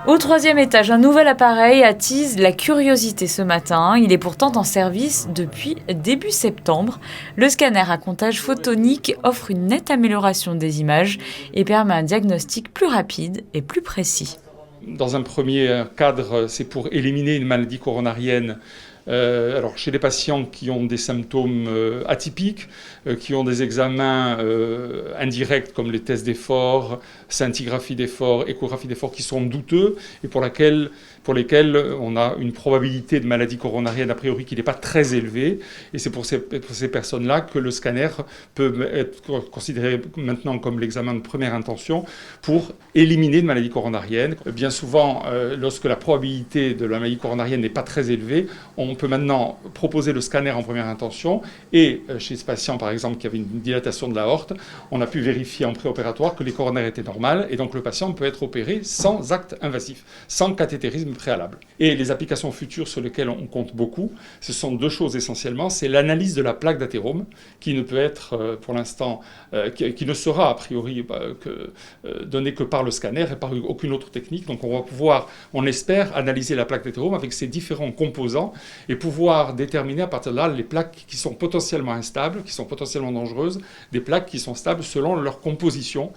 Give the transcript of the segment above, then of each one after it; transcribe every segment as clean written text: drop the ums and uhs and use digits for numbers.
Au troisième étage, un nouvel appareil attise la curiosité ce matin. Il est pourtant en service depuis début septembre. Le scanner à comptage photonique offre une nette amélioration des images et permet un diagnostic plus rapide et plus précis. Dans un premier cadre, c'est pour éliminer une maladie coronarienne. Alors chez les patients qui ont des symptômes atypiques, qui ont des examens indirects comme les tests d'effort, scintigraphie d'effort, échographie d'effort qui sont douteux et pour lesquels on a une probabilité de maladie coronarienne a priori qui n'est pas très élevée. Et c'est pour ces personnes-là que le scanner peut être considéré maintenant comme l'examen de première intention pour éliminer une maladie coronarienne. Bien souvent, lorsque la probabilité de la maladie coronarienne n'est pas très élevée, on peut maintenant proposer le scanner en première intention. Et chez ce patient, par exemple, qui avait une dilatation de l'aorte, on a pu vérifier en préopératoire que les coronaires étaient normales. Et donc le patient peut être opéré sans acte invasif, sans cathétérisme préalable. Et les applications futures sur lesquelles on compte beaucoup, ce sont deux choses essentiellement. C'est l'analyse de la plaque d'athérome, qui ne peut être pour l'instant, qui ne sera a priori donnée que par le scanner et par aucune autre technique. Donc on va pouvoir, on espère, analyser la plaque d'athérome avec ses différents composants et pouvoir déterminer à partir de là les plaques qui sont potentiellement instables, qui sont potentiellement dangereuses, des plaques qui sont stables selon leur composition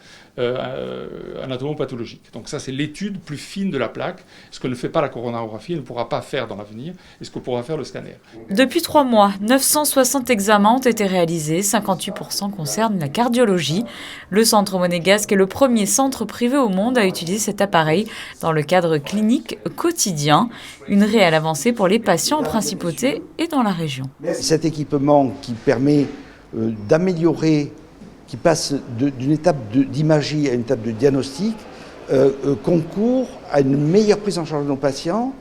anatomopathologique. Donc ça, c'est l'étude plus fine de la plaque. Ce que ne fait pas la coronarographie, ne pourra pas faire dans l'avenir, et ce que pourra faire le scanner. Depuis 3 mois, 960 examens ont été réalisés, 58% concernent la cardiologie. Le centre monégasque est le premier centre privé au monde à utiliser cet appareil dans le cadre clinique quotidien. Une réelle avancée pour les patients en principauté et dans la région. Cet équipement qui permet d'améliorer, qui passe d'une étape d'imagerie à une étape de diagnostic, concourt à une meilleure prise en charge de nos patients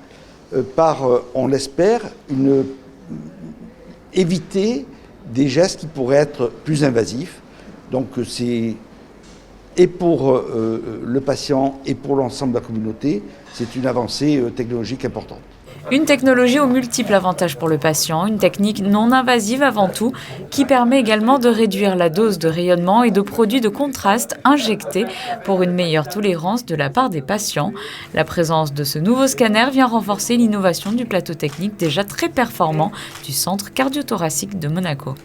par, on l'espère, éviter des gestes qui pourraient être plus invasifs. Donc c'est, et pour le patient et pour l'ensemble de la communauté, c'est une avancée technologique importante. Une technologie aux multiples avantages pour le patient, une technique non invasive avant tout, qui permet également de réduire la dose de rayonnement et de produits de contraste injectés pour une meilleure tolérance de la part des patients. La présence de ce nouveau scanner vient renforcer l'innovation du plateau technique déjà très performant du Centre cardio-thoracique de Monaco.